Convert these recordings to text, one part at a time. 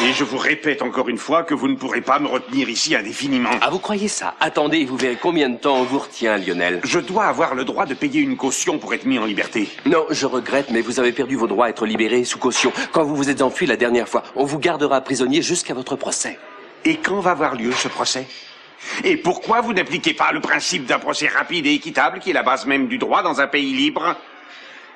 Et je vous répète encore une fois que vous ne pourrez pas me retenir ici indéfiniment. Ah, vous croyez ça? Attendez et vous verrez combien de temps on vous retient, Lionel. Je dois avoir le droit de payer une caution pour être mis en liberté. Non, je regrette, mais vous avez perdu vos droits à être libéré sous caution. Quand vous vous êtes enfui la dernière fois, on vous gardera prisonnier jusqu'à votre procès. Et quand va avoir lieu ce procès? Et pourquoi vous n'appliquez pas le principe d'un procès rapide et équitable, qui est la base même du droit dans un pays libre?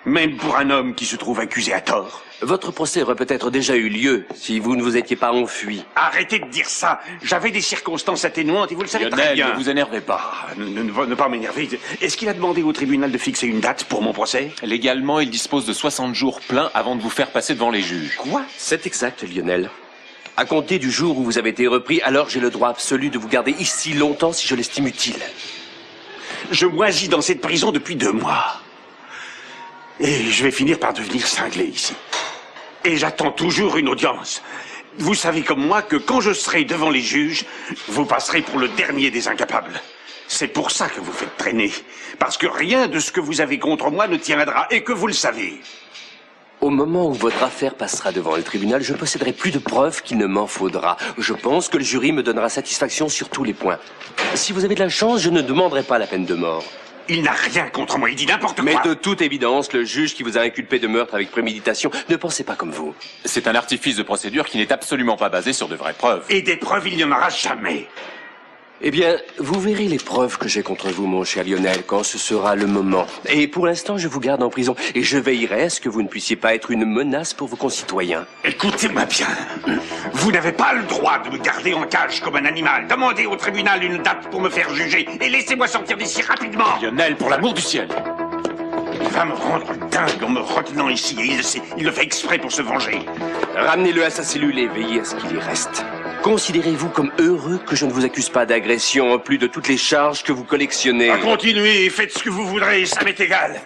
Même pour un homme qui se trouve accusé à tort. Votre procès aurait peut-être déjà eu lieu si vous ne vous étiez pas enfui. Arrêtez de dire ça. J'avais des circonstances atténuantes et vous le savez très bien. Lionel, ne vous énervez pas. Ne pas m'énerver. Est-ce qu'il a demandé au tribunal de fixer une date pour mon procès? Légalement, il dispose de 60 jours pleins avant de vous faire passer devant les juges. Quoi? C'est exact, Lionel. À compter du jour où vous avez été repris, alors j'ai le droit absolu de vous garder ici longtemps si je l'estime utile. Je moisis dans cette prison depuis 2 mois. Et je vais finir par devenir cinglé ici. Et j'attends toujours une audience. Vous savez comme moi que quand je serai devant les juges, vous passerez pour le dernier des incapables. C'est pour ça que vous faites traîner. Parce que rien de ce que vous avez contre moi ne tiendra, et que vous le savez. Au moment où votre affaire passera devant le tribunal, je posséderai plus de preuves qu'il ne m'en faudra. Je pense que le jury me donnera satisfaction sur tous les points. Si vous avez de la chance, je ne demanderai pas la peine de mort. Il n'a rien contre moi, il dit n'importe quoi. Mais de toute évidence, le juge qui vous a inculpé de meurtre avec préméditation ne pensait pas comme vous. C'est un artifice de procédure qui n'est absolument pas basé sur de vraies preuves. Et des preuves, il n'y en aura jamais. Eh bien, vous verrez les preuves que j'ai contre vous, mon cher Lionel, quand ce sera le moment. Et pour l'instant, je vous garde en prison. Et je veillerai à ce que vous ne puissiez pas être une menace pour vos concitoyens. Écoutez-moi bien. Vous n'avez pas le droit de me garder en cage comme un animal. Demandez au tribunal une date pour me faire juger. Et laissez-moi sortir d'ici rapidement. Lionel, pour l'amour du ciel. Il va me rendre dingue en me retenant ici. Et il le sait. Il le fait exprès pour se venger. Ramenez-le à sa cellule et veillez à ce qu'il y reste. Considérez-vous comme heureux que je ne vous accuse pas d'agression en plus de toutes les charges que vous collectionnez. Continuez et faites ce que vous voudrez, ça m'est égal.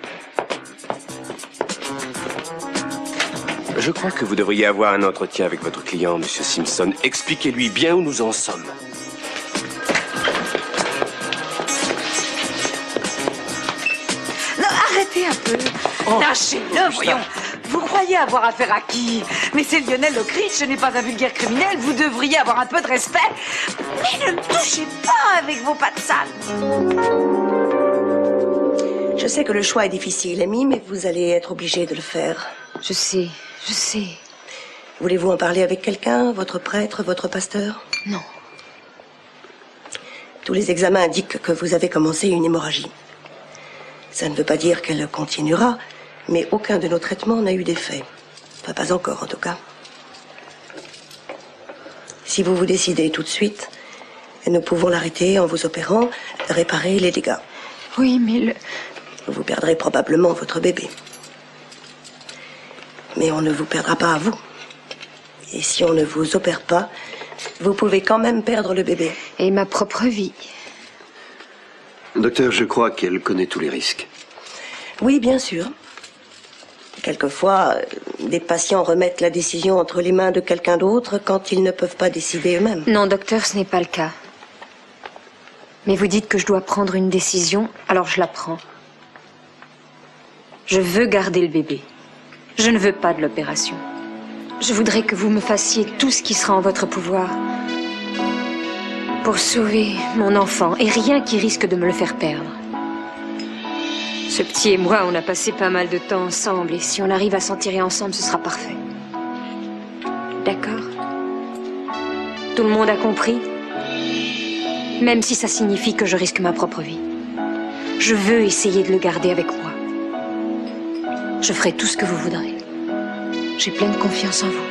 Je crois que vous devriez avoir un entretien avec votre client, Monsieur Simpson. Expliquez-lui bien où nous en sommes. Non, arrêtez un peu. Lâchez-le, voyons. Vous croyez avoir affaire à qui? Mais c'est Lionel Lockridge, ce n'est pas un vulgaire criminel. Vous devriez avoir un peu de respect. Mais ne me touchez pas avec vos pattes sales. Je sais que le choix est difficile, Amy, mais vous allez être obligée de le faire. Je sais. Voulez-vous en parler avec quelqu'un? Votre prêtre, votre pasteur? Non. Tous les examens indiquent que vous avez commencé une hémorragie. Ça ne veut pas dire qu'elle continuera, mais aucun de nos traitements n'a eu d'effet. Enfin, pas encore, en tout cas. Si vous vous décidez tout de suite, nous pouvons l'arrêter en vous opérant, réparer les dégâts. Oui, mais Vous perdrez probablement votre bébé. Mais on ne vous perdra pas à vous. Et si on ne vous opère pas, vous pouvez quand même perdre le bébé. Et ma propre vie. Docteur, je crois qu'elle connaît tous les risques. Oui, bien sûr. Quelquefois, des patients remettent la décision entre les mains de quelqu'un d'autre quand ils ne peuvent pas décider eux-mêmes. Non, docteur, ce n'est pas le cas. Mais vous dites que je dois prendre une décision, alors je la prends. Je veux garder le bébé. Je ne veux pas de l'opération. Je voudrais que vous me fassiez tout ce qui sera en votre pouvoir pour sauver mon enfant et rien qui risque de me le faire perdre. Ce petit et moi, on a passé pas mal de temps ensemble et si on arrive à s'en tirer ensemble, ce sera parfait. D'accord? Tout le monde a compris? Même si ça signifie que je risque ma propre vie. Je veux essayer de le garder avec moi. Je ferai tout ce que vous voudrez. J'ai pleine confiance en vous.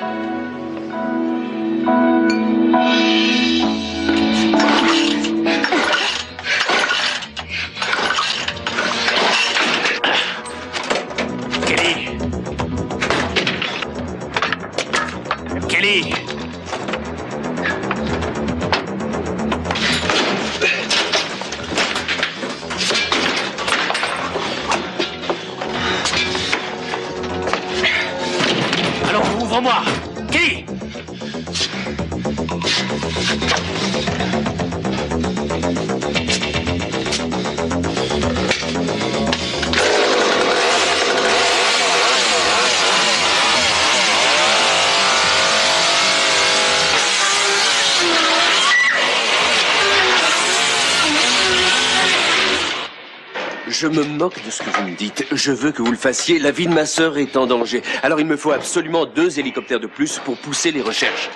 Kelly! Alors, ouvre-moi! Qui? Je me moque de ce que vous me dites. Je veux que vous le fassiez. La vie de ma sœur est en danger. Alors il me faut absolument 2 hélicoptères de plus pour pousser les recherches.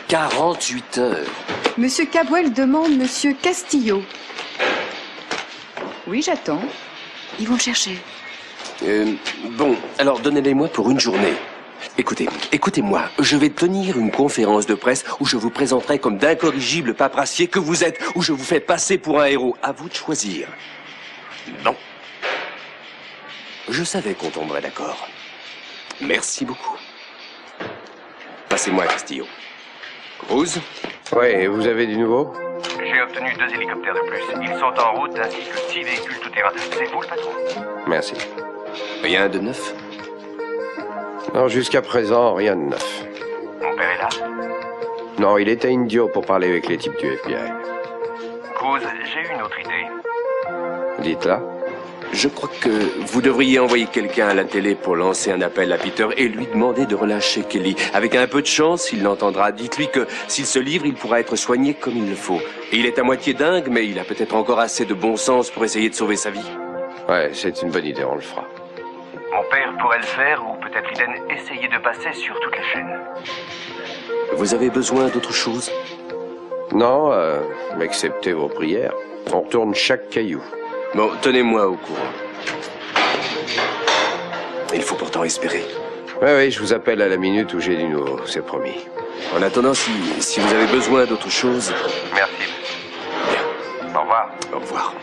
48 heures. Monsieur Cabwell demande Monsieur Castillo. Oui, j'attends. Ils vont le chercher. Bon, alors donnez-les-moi pour une journée. Écoutez-moi, je vais tenir une conférence de presse où je vous présenterai comme d'incorrigibles paperassiers que vous êtes, où je vous fais passer pour un héros. À vous de choisir. Non. Je savais qu'on tomberait d'accord. Merci beaucoup. Passez-moi à Castillo. Cruz? Ouais, vous avez du nouveau? J'ai obtenu 2 hélicoptères de plus. Ils sont en route ainsi que 6 véhicules tout-terrain. C'est vous le patron? Merci. Rien de neuf? Non, jusqu'à présent, rien de neuf. Mon père est là? Non, il était idiot pour parler avec les types du FBI. Cruz, j'ai une autre idée. Dites-la. Je crois que vous devriez envoyer quelqu'un à la télé pour lancer un appel à Peter et lui demander de relâcher Kelly. Avec un peu de chance, il l'entendra. Dites-lui que s'il se livre, il pourra être soigné comme il le faut. Et il est à moitié dingue, mais il a peut-être encore assez de bon sens pour essayer de sauver sa vie. Ouais, c'est une bonne idée, on le fera. Mon père pourrait le faire, ou peut-être Eden essayer de passer sur toutes les chaînes. Vous avez besoin d'autre chose? Non, excepté vos prières. On retourne chaque caillou. Bon, tenez-moi au courant. Il faut pourtant espérer. Oui, je vous appelle à la minute où j'ai du nouveau, c'est promis. En attendant, si vous avez besoin d'autre chose... Merci. Bien. Au revoir. Au revoir.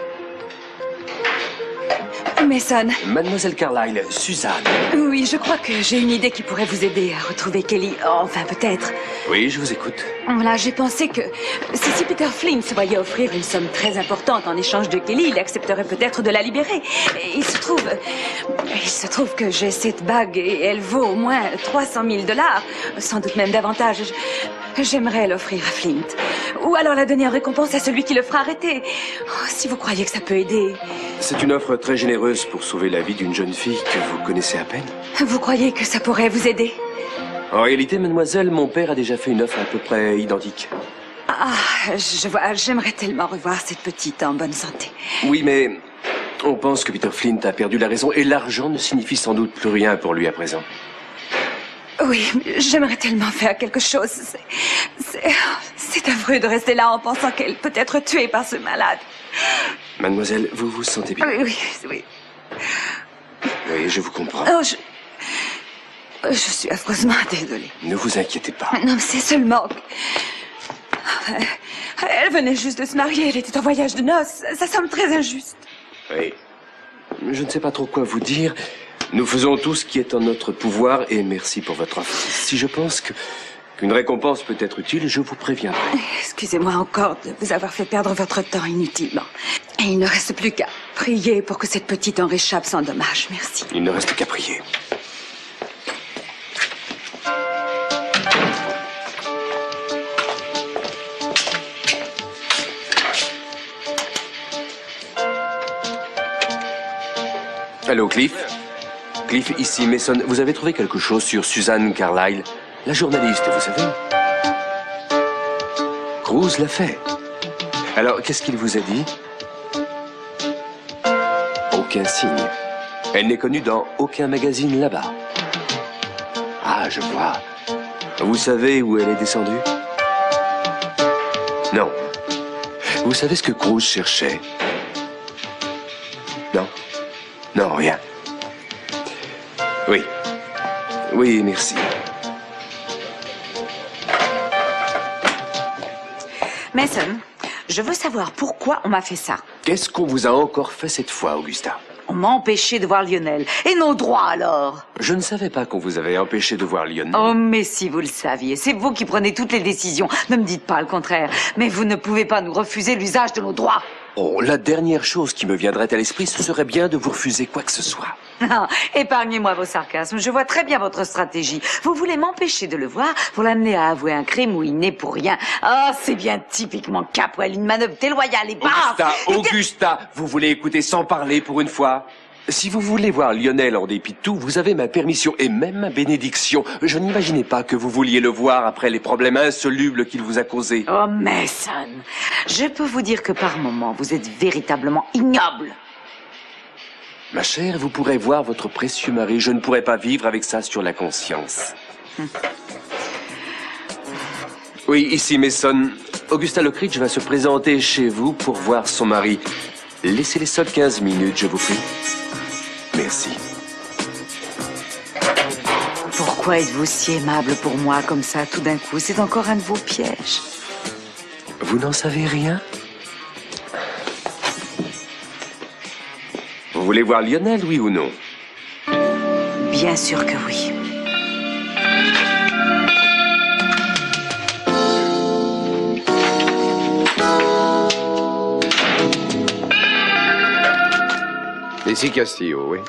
Mason. Mademoiselle Carlyle, Suzanne. Oui, je crois que j'ai une idée qui pourrait vous aider à retrouver Kelly. Enfin, peut-être. Oui, je vous écoute. Voilà, j'ai pensé que si Peter Flynn se voyait offrir une somme très importante en échange de Kelly, il accepterait peut-être de la libérer. Et il se trouve que j'ai cette bague et elle vaut au moins 300 000 $, sans doute même davantage. J'aimerais l'offrir à Flint. Ou alors la donner en récompense à celui qui le fera arrêter. Oh, si vous croyez que ça peut aider. C'est une offre très généreuse pour sauver la vie d'une jeune fille que vous connaissez à peine. Vous croyez que ça pourrait vous aider? En réalité, mademoiselle, mon père a déjà fait une offre à peu près identique. Ah, je vois. J'aimerais tellement revoir cette petite en bonne santé. Oui, mais on pense que Peter Flint a perdu la raison et l'argent ne signifie sans doute plus rien pour lui à présent. Oui, j'aimerais tellement faire quelque chose. C'est affreux de rester là en pensant qu'elle peut être tuée par ce malade. Mademoiselle, vous vous sentez bien? Oui. Oui, je vous comprends. Oh, je suis affreusement désolée. Ne vous inquiétez pas. Non, c'est seulement... Elle venait juste de se marier, elle était en voyage de noces. Ça semble très injuste. Oui. Je ne sais pas trop quoi vous dire. Nous faisons tout ce qui est en notre pouvoir et merci pour votre offre. Si je pense qu'une récompense peut être utile, je vous préviendrai. Excusez-moi encore de vous avoir fait perdre votre temps inutilement. Et il ne reste plus qu'à prier pour que cette petite en réchappe sans dommage. Merci. Il ne reste qu'à prier. Allô, Cliff? Cliff, ici Mason. Vous avez trouvé quelque chose sur Suzanne Carlyle? La journaliste, vous savez? Cruz l'a fait. Alors, qu'est-ce qu'il vous a dit? Aucun signe. Elle n'est connue dans aucun magazine là-bas. Ah, je vois. Vous savez où elle est descendue? Non. Vous savez ce que Cruz cherchait? Non. Non, rien. Oui. Oui, merci. Mason, je veux savoir pourquoi on m'a fait ça. Qu'est-ce qu'on vous a encore fait cette fois, Augusta? On m'a empêché de voir Lionel. Et nos droits, alors? Je ne savais pas qu'on vous avait empêché de voir Lionel. Oh, mais si vous le saviez. C'est vous qui prenez toutes les décisions. Ne me dites pas le contraire. Mais vous ne pouvez pas nous refuser l'usage de nos droits. Oh, la dernière chose qui me viendrait à l'esprit, ce serait bien de vous refuser quoi que ce soit. Non, épargnez-moi vos sarcasmes. Je vois très bien votre stratégie. Vous voulez m'empêcher de le voir pour l'amener à avouer un crime où il n'est pour rien. Ah, c'est bien typiquement Capwell, une manœuvre déloyale et basse. Augusta, vous voulez écouter sans parler pour une fois? Si vous voulez voir Lionel en dépit de tout, vous avez ma permission et même ma bénédiction. Je n'imaginais pas que vous vouliez le voir après les problèmes insolubles qu'il vous a causés. Oh, Mason, je peux vous dire que par moments, vous êtes véritablement ignoble. Ma chère, vous pourrez voir votre précieux mari. Je ne pourrai pas vivre avec ça sur la conscience. Oui, ici Mason. Augusta Lockridge va se présenter chez vous pour voir son mari. Laissez-les seuls 15 minutes, je vous prie. Merci. Pourquoi êtes-vous si aimable pour moi comme ça, tout d'un coup? C'est encore un de vos pièges. Vous n'en savez rien? Vous voulez voir Lionel, oui ou non? Bien sûr que oui. Ici Castillo, oui.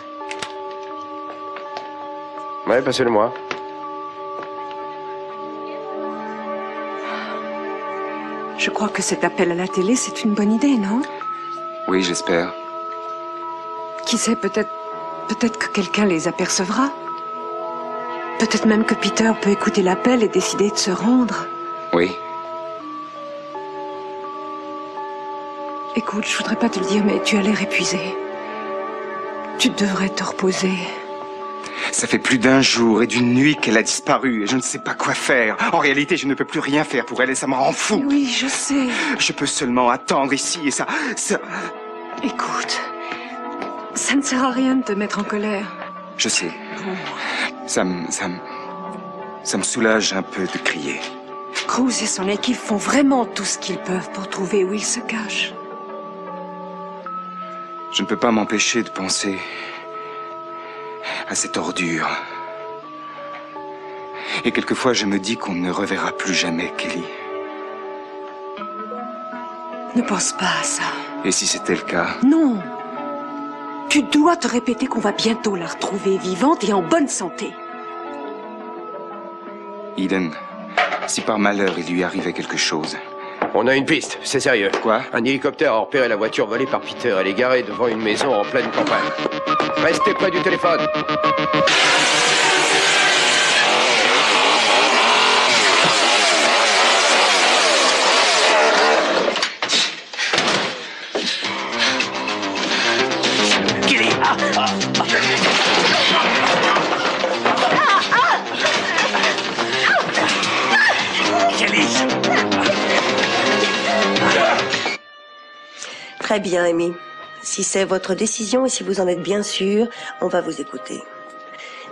Ouais, passez-le-moi. Je crois que cet appel à la télé, c'est une bonne idée, non? Oui, j'espère. Qui sait, peut-être que quelqu'un les apercevra. Peut-être même que Peter peut écouter l'appel et décider de se rendre. Oui. Écoute, je voudrais pas te le dire, mais tu as l'air épuisé. Tu devrais te reposer. Ça fait plus d'un jour et d'une nuit qu'elle a disparu et je ne sais pas quoi faire. En réalité, je ne peux plus rien faire pour elle et ça me rend fou. Oui, je sais. Je peux seulement attendre ici et ça... Écoute, ça ne sert à rien de te mettre en colère. Je sais. Ça me soulage un peu de crier. Cruz et son équipe font vraiment tout ce qu'ils peuvent pour trouver où il se cache. Je ne peux pas m'empêcher de penser à cette ordure. Et quelquefois, je me dis qu'on ne reverra plus jamais Kelly. Ne pense pas à ça. Et si c'était le cas? Non. Tu dois te répéter qu'on va bientôt la retrouver vivante et en bonne santé. Eden, si par malheur il lui arrivait quelque chose... On a une piste, c'est sérieux. Quoi? Un hélicoptère a repéré la voiture volée par Peter. Elle est garée devant une maison en pleine campagne. Restez près du téléphone. Très bien, Amy. Si c'est votre décision et si vous en êtes bien sûr, on va vous écouter.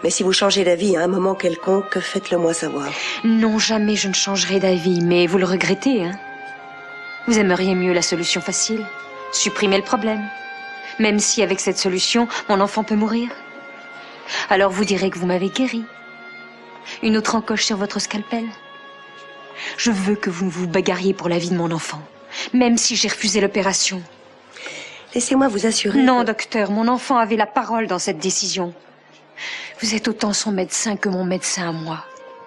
Mais si vous changez d'avis à un moment quelconque, faites-le moi savoir. Non, jamais je ne changerai d'avis, mais vous le regrettez, hein? Vous aimeriez mieux la solution facile, supprimer le problème. Même si avec cette solution, mon enfant peut mourir. Alors vous direz que vous m'avez guéri. Une autre encoche sur votre scalpel. Je veux que vous vous bagarriez pour la vie de mon enfant, même si j'ai refusé l'opération. Laissez-moi vous assurer... Non, docteur, mon enfant avait la parole dans cette décision. Vous êtes autant son médecin que mon médecin à moi.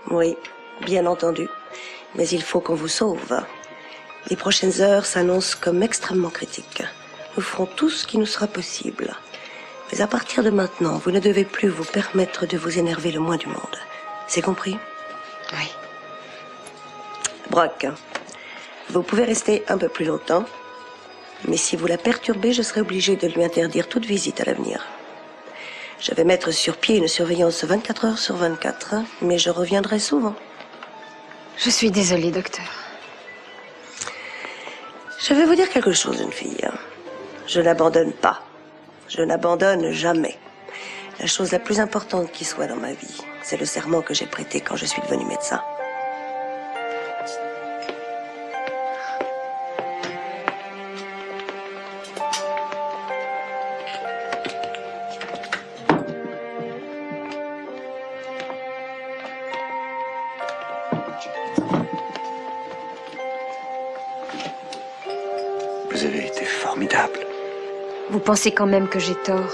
Oui, bien entendu. Mais il faut qu'on vous sauve. Les prochaines heures s'annoncent comme extrêmement critiques. Nous ferons tout ce qui nous sera possible. Mais à partir de maintenant, vous ne devez plus vous permettre de vous énerver le moins du monde. C'est compris? Oui. Brock, vous pouvez rester un peu plus longtemps. Mais si vous la perturbez, je serai obligée de lui interdire toute visite à l'avenir. Je vais mettre sur pied une surveillance 24 heures sur 24, mais je reviendrai souvent. Je suis désolée, docteur. Je vais vous dire quelque chose, jeune fille. Je n'abandonne pas. Je n'abandonne jamais. La chose la plus importante qui soit dans ma vie, c'est le serment que j'ai prêté quand je suis devenue médecin. Vous avez été formidable. Vous pensez quand même que j'ai tort?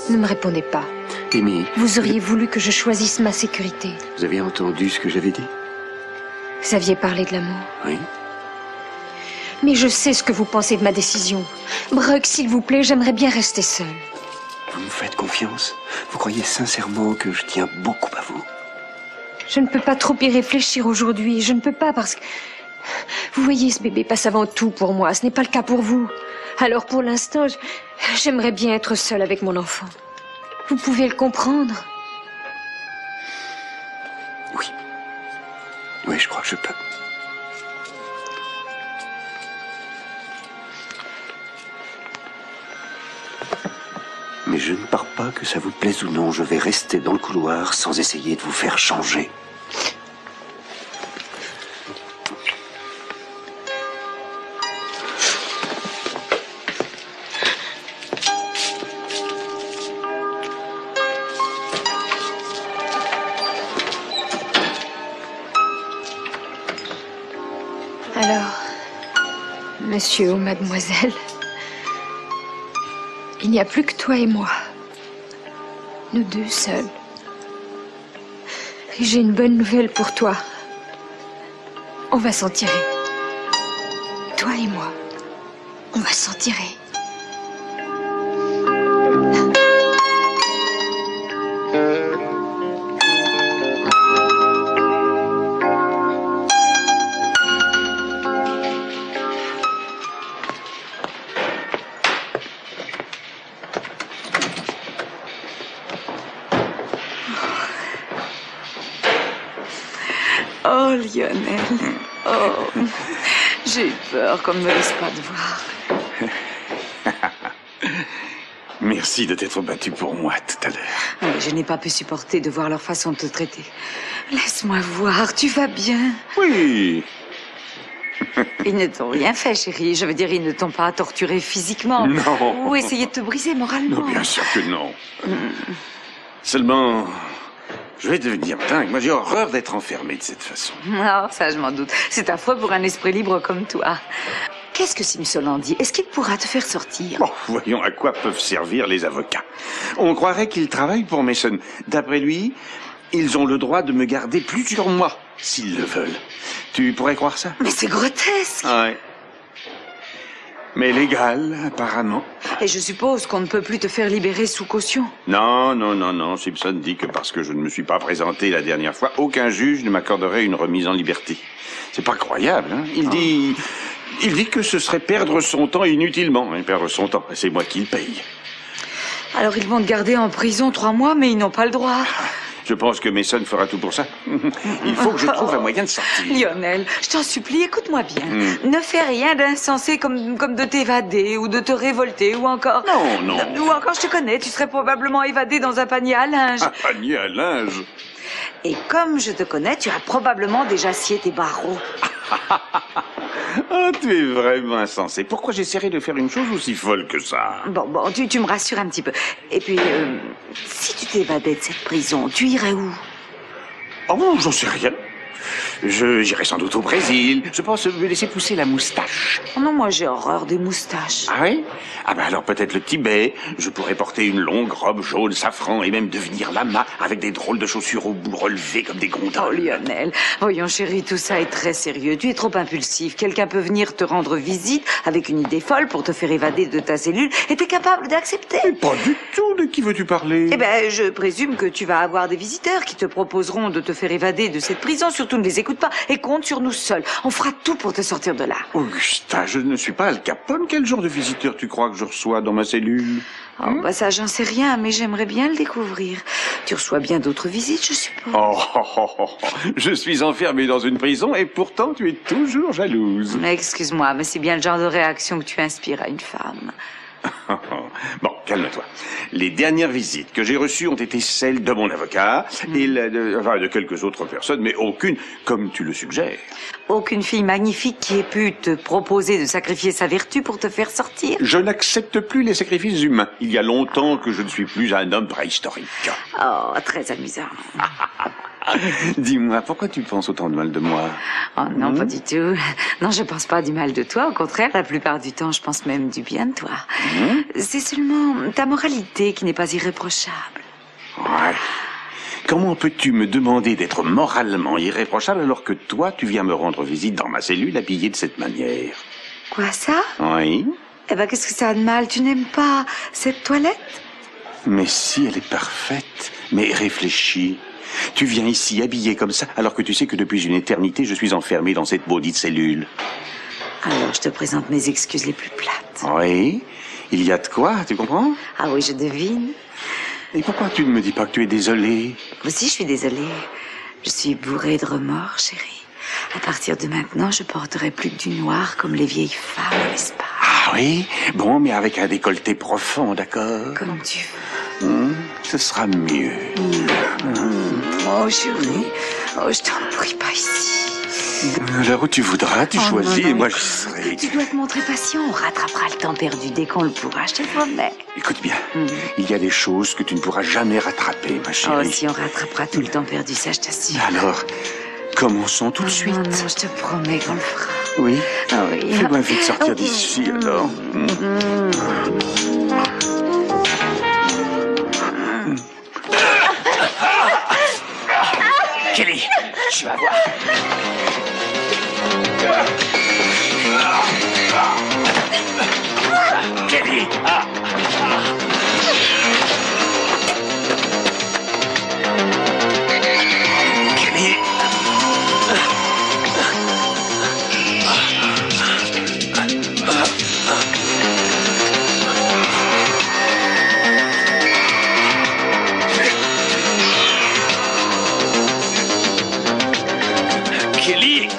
Ne me répondez pas. Amy... Vous auriez voulu que je choisisse ma sécurité. Vous avez entendu ce que j'avais dit? Vous aviez parlé de l'amour. Oui. Mais je sais ce que vous pensez de ma décision. Brock, s'il vous plaît, j'aimerais bien rester seule. Vous me faites confiance? Vous croyez sincèrement que je tiens beaucoup à vous? Je ne peux pas trop y réfléchir aujourd'hui. Je ne peux pas parce que... Vous voyez, ce bébé passe avant tout pour moi. Ce n'est pas le cas pour vous. Alors pour l'instant, j'aimerais bien être seule avec mon enfant. Vous pouvez le comprendre? Oui. Oui, je crois que je peux. Mais je ne pars pas, que ça vous plaise ou non. Je vais rester dans le couloir sans essayer de vous faire changer. Alors, monsieur ou mademoiselle, il n'y a plus que toi et moi. Nous deux seuls. Et j'ai une bonne nouvelle pour toi. On va s'en tirer. Toi et moi, on va s'en tirer. Oh, Lionel. Oh, j'ai eu peur qu'on ne me laisse pas te voir. Merci de t'être battu pour moi tout à l'heure. Oui, je n'ai pas pu supporter de voir leur façon de te traiter. Laisse-moi voir, tu vas bien? Oui. Ils ne t'ont rien fait, chérie. Je veux dire, ils ne t'ont pas torturé physiquement. Non. Ou essayé de te briser moralement. Non, bien sûr que non. Seulement, je vais devenir dingue. Moi, j'ai horreur d'être enfermé de cette façon. Non, ça, je m'en doute. C'est affreux pour un esprit libre comme toi. Qu'est-ce que Simpson en dit? Est-ce qu'il pourra te faire sortir? Bon, voyons à quoi peuvent servir les avocats. On croirait qu'ils travaillent pour Mason. D'après lui, ils ont le droit de me garder plusieurs mois, s'ils le veulent. Tu pourrais croire ça? Mais c'est grotesque. Ouais. Mais légal, apparemment. Et je suppose qu'on ne peut plus te faire libérer sous caution. Non, non, non, non. Simpson dit que parce que je ne me suis pas présenté la dernière fois, aucun juge ne m'accorderait une remise en liberté. C'est pas croyable, hein? Il dit que ce serait perdre son temps inutilement. Hein, perdre son temps, c'est moi qui le paye. Alors ils vont te garder en prison 3 mois, mais ils n'ont pas le droit. Je pense que Mason fera tout pour ça. Il faut que je trouve un moyen de sortir. Lionel, je t'en supplie, écoute-moi bien. Ne fais rien d'insensé comme de t'évader ou de te révolter ou encore... Non, non. Ou encore, je te connais, tu serais probablement évadé dans un panier à linge. Un panier à linge? Et comme je te connais, tu as probablement déjà scié tes barreaux. Oh, tu es vraiment insensé. Pourquoi j'essaierais de faire une chose aussi folle que ça? Bon, tu me rassures un petit peu. Et puis, si tu t'évadais de cette prison, tu irais où? Oh, j'en sais rien. J'irai sans doute au Brésil. Je pense me laisser pousser la moustache. Oh non, moi j'ai horreur des moustaches. Ah oui? Ah ben alors peut-être le Tibet. Je pourrais porter une longue robe jaune safran et même devenir lama avec des drôles de chaussures au bout relevées comme des gondoles. Oh Lionel, voyons chérie, tout ça est très sérieux. Tu es trop impulsif. Quelqu'un peut venir te rendre visite avec une idée folle pour te faire évader de ta cellule et t'es capable d'accepter? Mais pas du tout. De qui veux-tu parler? Eh ben, je présume que tu vas avoir des visiteurs qui te proposeront de te faire évader de cette prison. Surtout ne les écoute pas et compte sur nous seuls. On fera tout pour te sortir de là. Augusta, je ne suis pas Al Capone. Quel genre de visiteur tu crois que je reçois dans ma cellule? Oh, bah ça, j'en sais rien, mais j'aimerais bien le découvrir. Tu reçois bien d'autres visites, je suppose. Je suis enfermé dans une prison et pourtant tu es toujours jalouse. Excuse-moi, mais c'est bien le genre de réaction que tu inspires à une femme. Bon, calme-toi. Les dernières visites que j'ai reçues ont été celles de mon avocat et de quelques autres personnes, mais aucune comme tu le suggères. Aucune fille magnifique qui ait pu te proposer de sacrifier sa vertu pour te faire sortir? Je n'accepte plus les sacrifices humains. Il y a longtemps que je ne suis plus un homme préhistorique. Oh, très amusant. Dis-moi, pourquoi tu penses autant de mal de moi? Oh non, pas du tout. Non, je pense pas du mal de toi. Au contraire, la plupart du temps, je pense même du bien de toi. C'est seulement ta moralité qui n'est pas irréprochable. Ouais. Comment peux-tu me demander d'être moralement irréprochable alors que toi, tu viens me rendre visite dans ma cellule habillée de cette manière? Quoi, ça? Oui. Eh ben, qu'est-ce que ça a de mal? Tu n'aimes pas cette toilette? Mais si, elle est parfaite, mais réfléchis. Tu viens ici habillé comme ça, alors que tu sais que depuis une éternité, je suis enfermé dans cette maudite cellule. Alors, je te présente mes excuses les plus plates. Oui, il y a de quoi, tu comprends? Ah oui, je devine. Et pourquoi tu ne me dis pas que tu es désolée? Aussi, je suis désolée. Je suis bourrée de remords, chérie. À partir de maintenant, je porterai plus que du noir comme les vieilles femmes, n'est-ce pas? Ah oui? Bon, mais avec un décolleté profond, d'accord? Comme tu veux. Ce sera mieux. Oh, chérie. Oh, je t'en prie, pas ici. Alors où tu voudras, tu choisis, non, et moi écoute, j'y serai. Tu dois te montrer patient. On rattrapera le temps perdu dès qu'on le pourra, je te promets. Écoute bien, il y a des choses que tu ne pourras jamais rattraper, ma Oh, chérie. si on rattrapera tout le temps perdu, ça, je t'assure. Alors, commençons tout de suite. Non, non, je te promets qu'on le fera. Oui? Ah oui. Fais-moi vite sortir d'ici, alors. Kelly, tu vas voir. Kelly! Kelly! Kelly!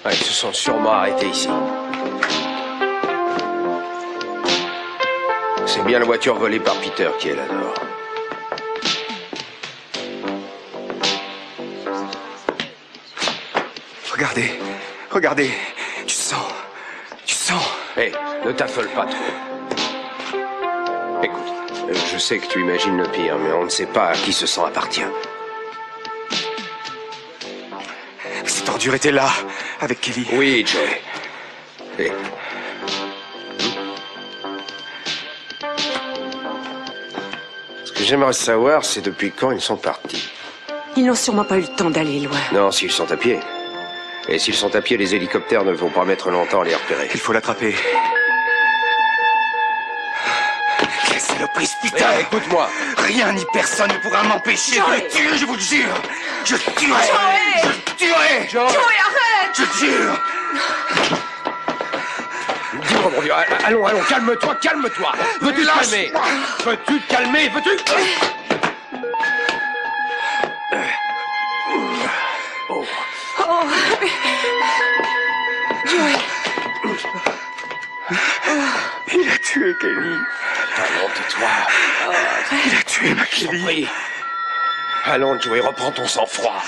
Ils se sont sûrement arrêtés ici. C'est bien la voiture volée par Peter qui est là dehors. Regardez, regardez. Tu sens. Hé, ne t'affole pas trop. Écoute, je sais que tu imagines le pire, mais on ne sait pas à qui ce sang appartient. Cette ordure était là, avec Kelly. Oui, Joey. Hé. Ce que j'aimerais savoir, c'est depuis quand ils sont partis. Ils n'ont sûrement pas eu le temps d'aller loin. Non, s'ils sont à pied. Et s'ils sont à pied, les hélicoptères ne vont pas mettre longtemps à les repérer. Il faut l'attraper. Laissez le précipiteur. Mais écoute-moi. Rien ni personne ne pourra m'empêcher de le tuer, je vous le jure. Je tuerai. Je tuerai. Joey, arrête! Je jure. Dis-moi, mon Dieu, allons, calme-toi. Veux-tu te calmer? Veux-tu te calmer? Veux-tu? Il a tué Kelly. Allons, tais-toi. Il a tué ma Kelly. Allons, Joey, reprends ton sang-froid.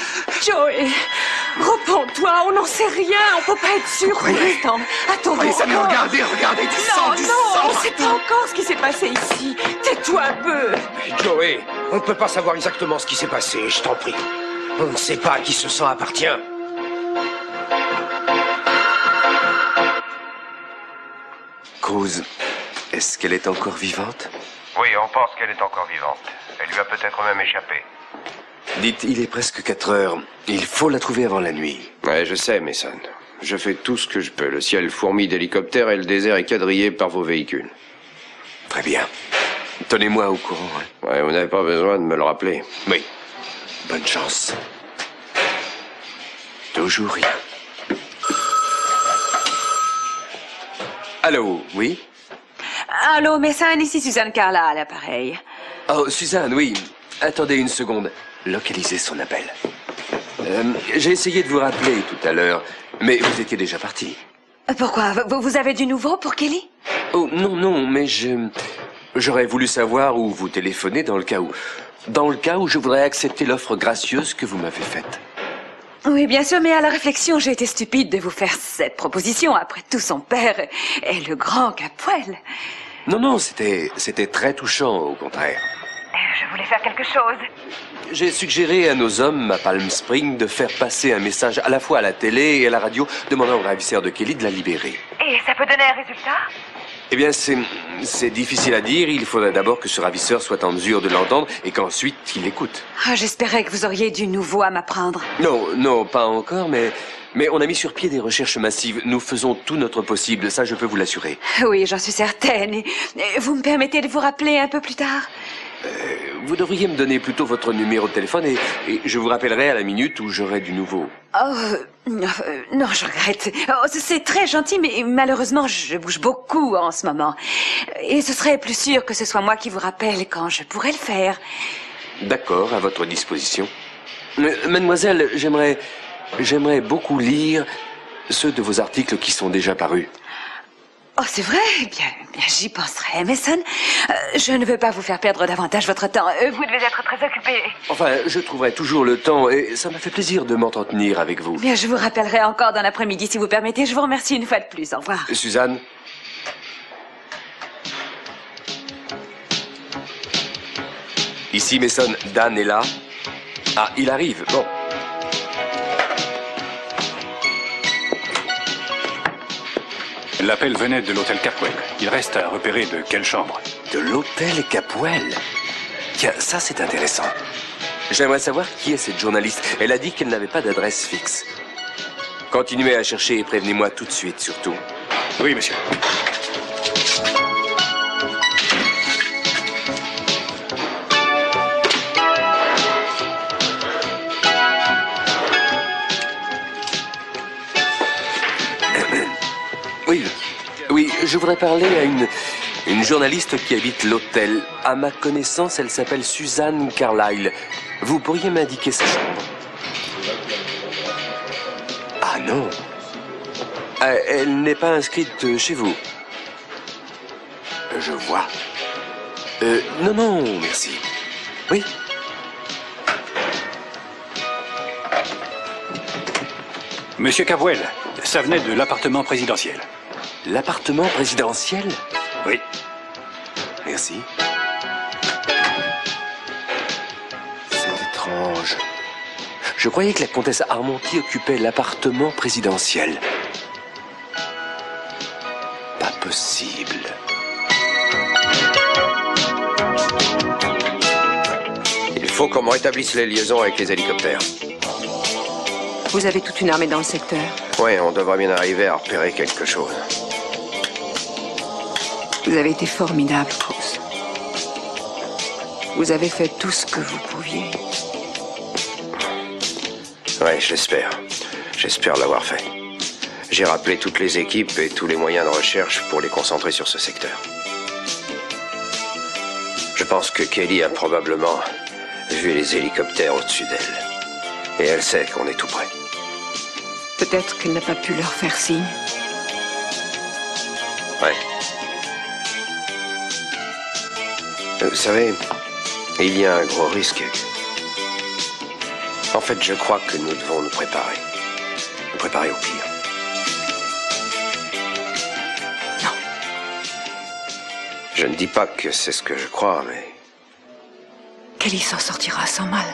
Joey, repens-toi, on n'en sait rien, on peut pas être sûr pour l'instant. Attends, Mais regardez du sang, du sang. Non, on sait pas encore ce qui s'est passé ici. Tais-toi un peu. Joey, on ne peut pas savoir exactement ce qui s'est passé, je t'en prie. On ne sait pas à qui ce sang appartient. Cruz, est-ce qu'elle est encore vivante? Oui, on pense qu'elle est encore vivante. Elle lui a peut-être même échappé. Dites, il est presque 4 heures. Il faut la trouver avant la nuit. Ouais, je sais, Mason. Je fais tout ce que je peux. Le ciel fourmille d'hélicoptères et le désert est quadrillé par vos véhicules. Très bien. Tenez-moi au courant. Hein. Ouais, vous n'avez pas besoin de me le rappeler. Oui. Bonne chance. Toujours rien. Allô, oui? Allô, Messin, ici Suzanne Carla à l'appareil. Oh, Suzanne, oui. Attendez une seconde. Localisez son appel. J'ai essayé de vous rappeler tout à l'heure, mais vous étiez déjà parti. Pourquoi? Vous avez du nouveau pour Kelly? Oh, non, non, mais j'aurais voulu savoir où vous téléphonez dans le cas où... Dans le cas où je voudrais accepter l'offre gracieuse que vous m'avez faite. Oui, bien sûr, mais à la réflexion, j'ai été stupide de vous faire cette proposition. Après tout, son père est le grand Capwell. Non, non, c'était très touchant, au contraire. Je voulais faire quelque chose. J'ai suggéré à nos hommes à Palm Springs de faire passer un message à la fois à la télé et à la radio demandant au ravisseur de Kelly de la libérer. Et ça peut donner un résultat? Eh bien, c'est difficile à dire. Il faudrait d'abord que ce ravisseur soit en mesure de l'entendre et qu'ensuite il l'écoute. Ah, j'espérais que vous auriez du nouveau à m'apprendre. Non, non, pas encore, mais on a mis sur pied des recherches massives. Nous faisons tout notre possible, ça je peux vous l'assurer. Oui, j'en suis certaine. Et vous me permettez de vous rappeler un peu plus tard? Vous devriez me donner plutôt votre numéro de téléphone et je vous rappellerai à la minute où j'aurai du nouveau. Oh, non, je regrette. Oh, c'est très gentil, mais malheureusement, je bouge beaucoup en ce moment. Et ce serait plus sûr que ce soit moi qui vous rappelle quand je pourrais le faire. D'accord, à votre disposition. Mademoiselle, j'aimerais beaucoup lire ceux de vos articles qui sont déjà parus. Oh, c'est vrai? Bien, j'y penserai, Mason. Je ne veux pas vous faire perdre davantage votre temps. Vous devez être très occupé. Enfin, je trouverai toujours le temps et ça m'a fait plaisir de m'entretenir avec vous. Bien, je vous rappellerai encore dans l'après-midi si vous permettez. Je vous remercie une fois de plus. Au revoir. Suzanne? Ici, Mason, Dan est là. Ah, il arrive. Bon. L'appel venait de l'hôtel Capwell. Il reste à repérer de quelle chambre. De l'hôtel Capwell? Tiens, ça c'est intéressant. J'aimerais savoir qui est cette journaliste. Elle a dit qu'elle n'avait pas d'adresse fixe. Continuez à chercher et prévenez-moi tout de suite, surtout. Oui, monsieur. Oui, je voudrais parler à une journaliste qui habite l'hôtel. À ma connaissance, elle s'appelle Suzanne Carlyle. Vous pourriez m'indiquer sa chambre? Ah non. Elle n'est pas inscrite chez vous. Je vois. Non, non, merci. Oui. Monsieur Capwell, ça venait de l'appartement présidentiel. L'appartement présidentiel? Oui. Merci. C'est étrange. Je croyais que la comtesse Armonti occupait l'appartement présidentiel. Pas possible. Il faut qu'on rétablisse les liaisons avec les hélicoptères. Vous avez toute une armée dans le secteur. Oui, on devrait bien arriver à repérer quelque chose. Vous avez été formidable, Bruce. Vous avez fait tout ce que vous pouviez. Ouais, j'espère. J'espère l'avoir fait. J'ai rappelé toutes les équipes et tous les moyens de recherche pour les concentrer sur ce secteur. Je pense que Kelly a probablement vu les hélicoptères au-dessus d'elle. Et elle sait qu'on est tout près. Peut-être qu'elle n'a pas pu leur faire signe. Ouais. Vous savez, il y a un gros risque. En fait, je crois que nous devons nous préparer. Nous préparer au pire. Non. Je ne dis pas que c'est ce que je crois, mais... Kelly s'en sortira sans mal.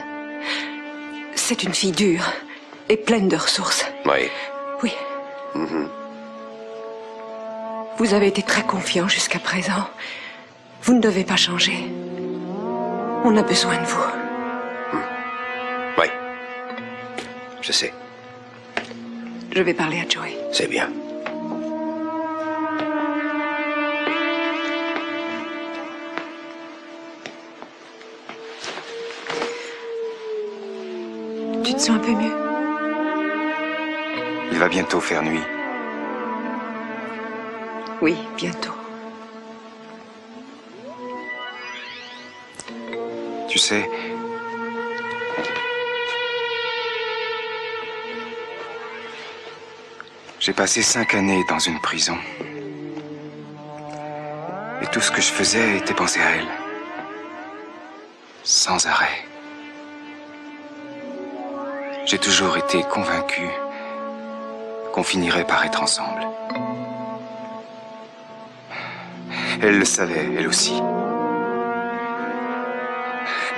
C'est une fille dure et pleine de ressources. Oui. Oui. Vous avez été très confiant jusqu'à présent. Vous ne devez pas changer. On a besoin de vous. Oui. Je sais. Je vais parler à Joey. C'est bien. Tu te sens un peu mieux? Il va bientôt faire nuit. Oui, bientôt. Tu sais, J'ai passé 5 années dans une prison. Et tout ce que je faisais était penser à elle. Sans arrêt. J'ai toujours été convaincu qu'on finirait par être ensemble. Elle le savait, elle aussi.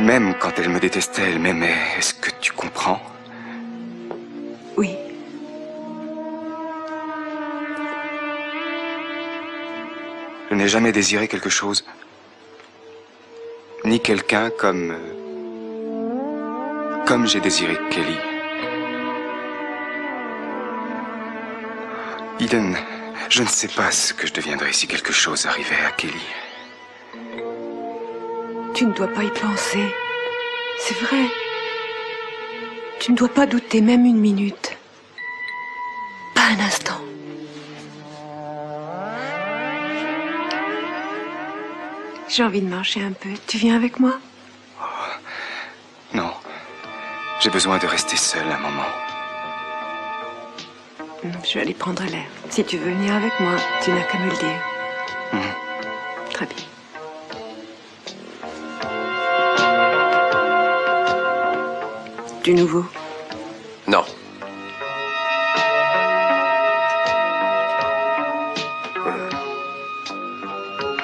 Même quand elle me détestait, elle m'aimait. Est-ce que tu comprends? Oui. Je n'ai jamais désiré quelque chose, ni quelqu'un comme j'ai désiré Kelly. Eden, je ne sais pas ce que je deviendrais si quelque chose arrivait à Kelly. Tu ne dois pas y penser. C'est vrai. Tu ne dois pas douter même une minute. Pas un instant. J'ai envie de marcher un peu. Tu viens avec moi? Non. J'ai besoin de rester seul un moment. Je vais aller prendre l'air. Si tu veux venir avec moi, tu n'as qu'à me le dire. Très bien. Du nouveau? Non.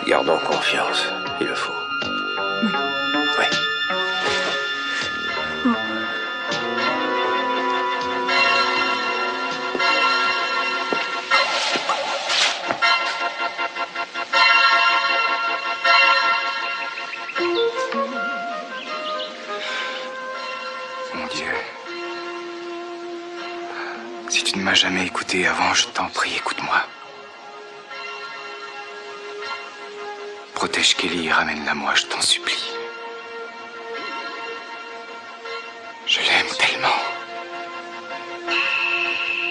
Gardons confiance, il le faut. Oui. Mon Dieu. Si tu ne m'as jamais écouté avant, je t'en prie, écoute-moi. Protège Kelly et ramène-la moi, je t'en supplie. Je l'aime tellement.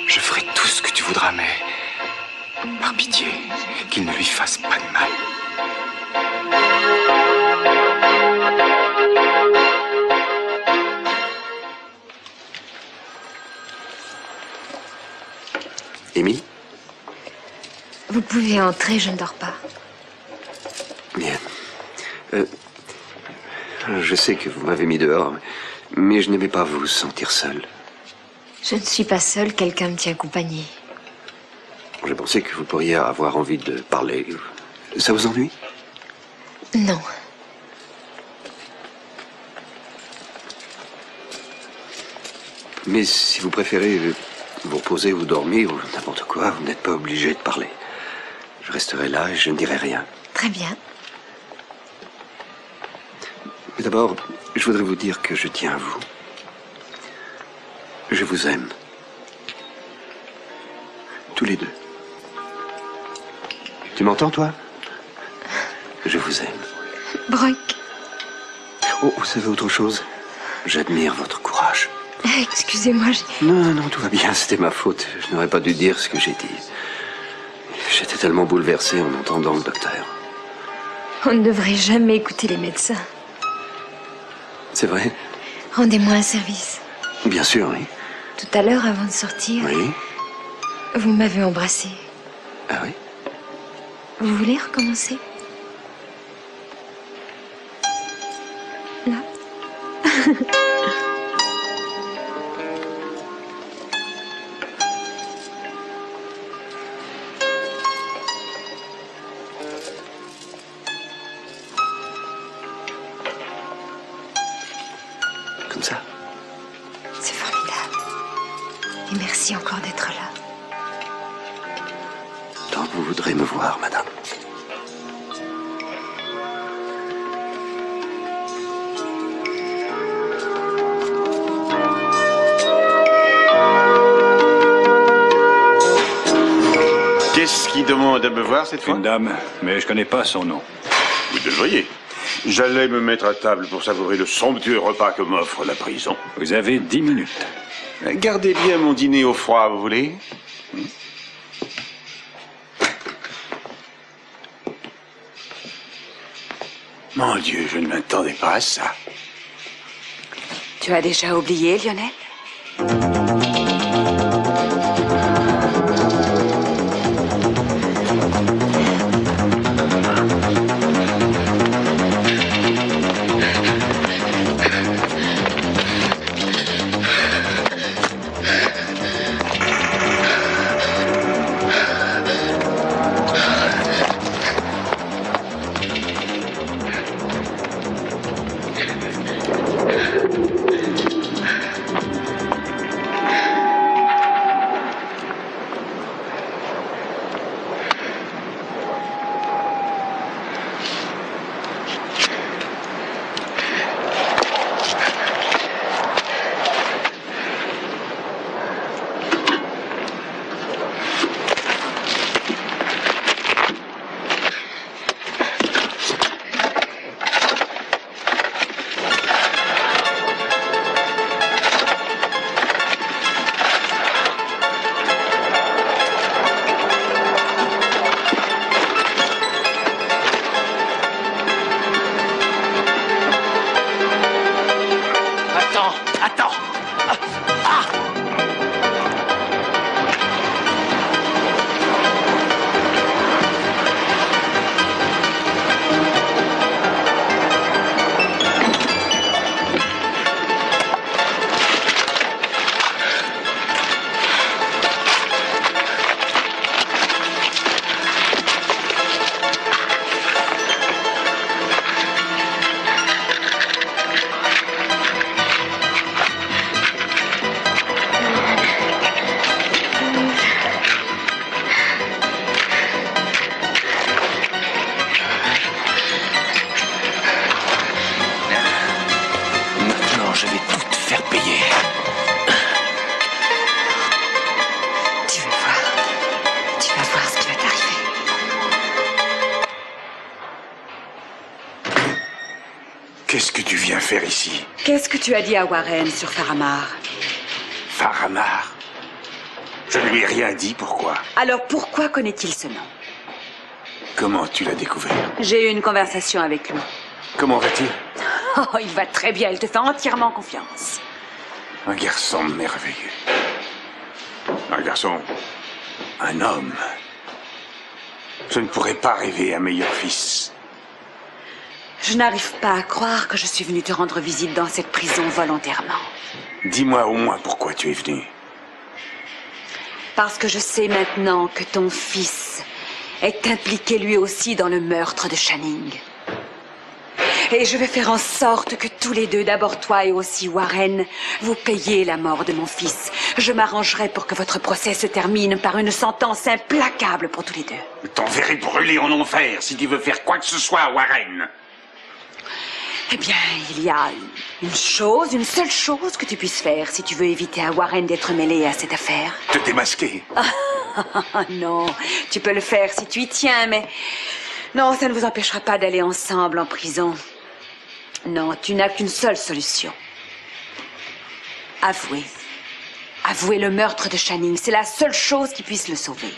Je ferai tout ce que tu voudras, mais par pitié, qu'il ne lui fasse pas de mal. Amy? Vous pouvez entrer, je ne dors pas. Bien. Je sais que vous m'avez mis dehors, mais je n'aimais pas vous sentir seul. Je ne suis pas seule, quelqu'un me tient compagnie. Je pensais que vous pourriez avoir envie de parler. Ça vous ennuie? Non. Mais si vous préférez vous reposer ou dormir ou n'importe quoi, vous n'êtes pas obligé de parler. Je resterai là et je ne dirai rien. Très bien. Mais d'abord, je voudrais vous dire que je tiens à vous. Je vous aime. Tous les deux. Tu m'entends, toi? Je vous aime. Brock. Oh, vous savez autre chose? J'admire votre courage. Excusez-moi, Non, tout va bien, c'était ma faute. Je n'aurais pas dû dire ce que j'ai dit. J'étais tellement bouleversé en entendant le docteur. On ne devrait jamais écouter les médecins. C'est vrai? Rendez-moi un service. Bien sûr, oui. Tout à l'heure, avant de sortir, Oui? vous m'avez embrassé. Ah oui? Vous voulez recommencer? Là. Comme ça? C'est formidable. Et merci encore d'être là. Tant que vous voudrez me voir, madame. Qu'est-ce qui demande à me voir cette fois? Une dame, mais je connais pas son nom. Vous devriez. J'allais me mettre à table pour savourer le somptueux repas que m'offre la prison. Vous avez 10 minutes. Gardez bien mon dîner au froid, vous voulez? Mon Dieu, je ne m'attendais pas à ça. Tu as déjà oublié, Lionel? Qu'est-ce que tu viens faire ici? Qu'est-ce que tu as dit à Warren sur Faramar? Faramar? Je ne lui ai rien dit, pourquoi? Alors pourquoi connaît-il ce nom? Comment tu l'as découvert? J'ai eu une conversation avec lui. Comment va-t-il? Oh, il va très bien, il te fait entièrement confiance. Un garçon merveilleux. Un garçon... un homme. Je ne pourrais pas rêver un meilleur fils. Je n'arrive pas à croire que je suis venue te rendre visite dans cette prison volontairement. Dis-moi au moins pourquoi tu es venu. Parce que je sais maintenant que ton fils est impliqué lui aussi dans le meurtre de Channing. Et je vais faire en sorte que tous les deux, d'abord toi et aussi Warren, vous payiez la mort de mon fils. Je m'arrangerai pour que votre procès se termine par une sentence implacable pour tous les deux. Je t'enverrai brûler en enfer si tu veux faire quoi que ce soit, Warren. Eh bien, il y a une seule chose que tu puisses faire si tu veux éviter à Warren d'être mêlé à cette affaire. Te démasquer. Non, tu peux le faire si tu y tiens, mais... Non, ça ne vous empêchera pas d'aller ensemble en prison. Non, tu n'as qu'une seule solution. Avouer. Avouer le meurtre de Channing. C'est la seule chose qui puisse le sauver.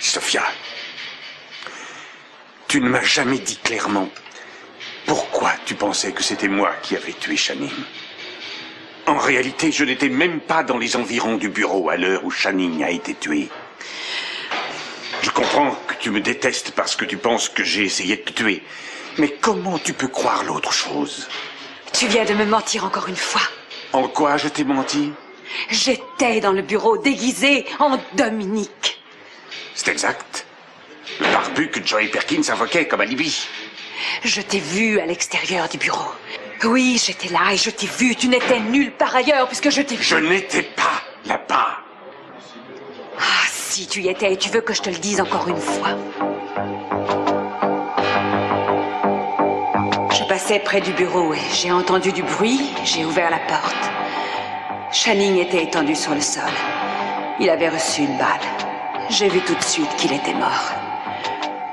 Sophia, tu ne m'as jamais dit clairement pourquoi tu pensais que c'était moi qui avais tué Channing. En réalité, je n'étais même pas dans les environs du bureau à l'heure où Channing a été tué. Je comprends que tu me détestes parce que tu penses que j'ai essayé de te tuer. Mais comment tu peux croire l'autre chose? Tu viens de me mentir encore une fois. En quoi je t'ai menti? J'étais dans le bureau déguisé en Dominique. C'est exact. Le barbu que Joey Perkins invoquait comme alibi. Je t'ai vu à l'extérieur du bureau. Oui, j'étais là et je t'ai vu. Tu n'étais nulle part ailleurs puisque je t'ai vu. Je n'étais pas là-bas. Ah, si tu y étais et tu veux que je te le dise encore une fois. Je passais près du bureau et j'ai entendu du bruit. J'ai ouvert la porte. Channing était étendu sur le sol. Il avait reçu une balle. J'ai vu tout de suite qu'il était mort.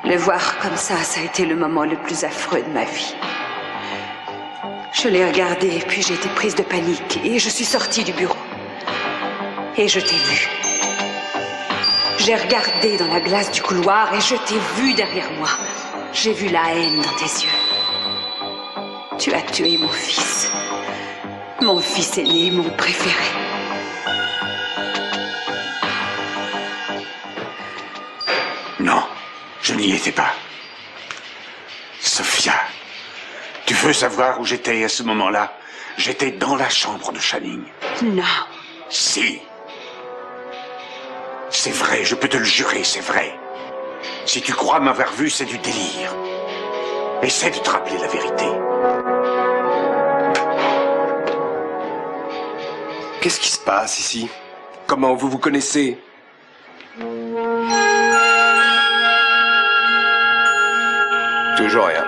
Le voir comme ça a été le moment le plus affreux de ma vie. Je l'ai regardé, puis j'ai été prise de panique et je suis sortie du bureau. Et je t'ai vu. J'ai regardé dans la glace du couloir et je t'ai vu derrière moi. J'ai vu la haine dans tes yeux. Tu as tué mon fils. Mon fils aîné, mon préféré. Non, je n'y étais pas. Sophia, tu veux savoir où j'étais à ce moment-là? J'étais dans la chambre de Channing. Non. Si. C'est vrai, je peux te le jurer, c'est vrai. Si tu crois m'avoir vu, c'est du délire. Essaie de te rappeler la vérité. Qu'est-ce qui se passe ici? Comment vous vous connaissez? Toujours rien.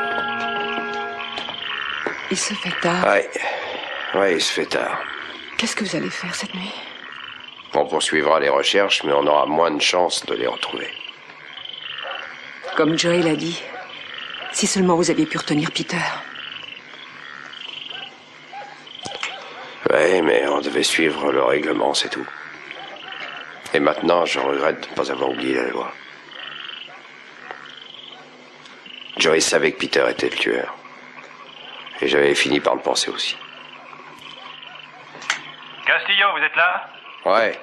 Il se fait tard. Ouais, il se fait tard. Qu'est-ce que vous allez faire cette nuit? On poursuivra les recherches, mais on aura moins de chances de les retrouver. Comme Joey l'a dit, si seulement vous aviez pu retenir Peter. Ouais, mais on devait suivre le règlement, c'est tout. Et maintenant, je regrette de ne pas avoir oublié la loi. Joey savait que Peter était le tueur. Et j'avais fini par le penser aussi. Castillo, vous êtes là? Ouais.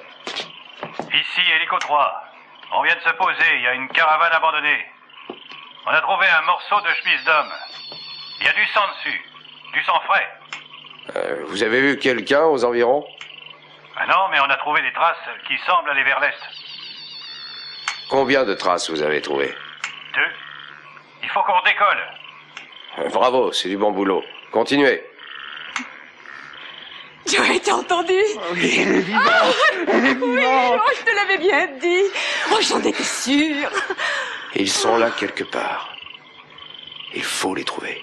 Ici, Hélico 3. On vient de se poser, il y a une caravane abandonnée. On a trouvé un morceau de chemise d'homme. Il y a du sang dessus. Du sang frais. Vous avez vu quelqu'un aux environs? Ah non, mais on a trouvé des traces qui semblent aller vers l'est. Combien de traces vous avez trouvé? 2. Il faut qu'on redécolle. Bravo, c'est du bon boulot. Continuez. Joey, t'as entendu? Oui, elle est vivante. Elle est Oui, vivante. oh, je te l'avais bien dit. Oh, j'en étais sûre. Ils sont là quelque part. Il faut les trouver.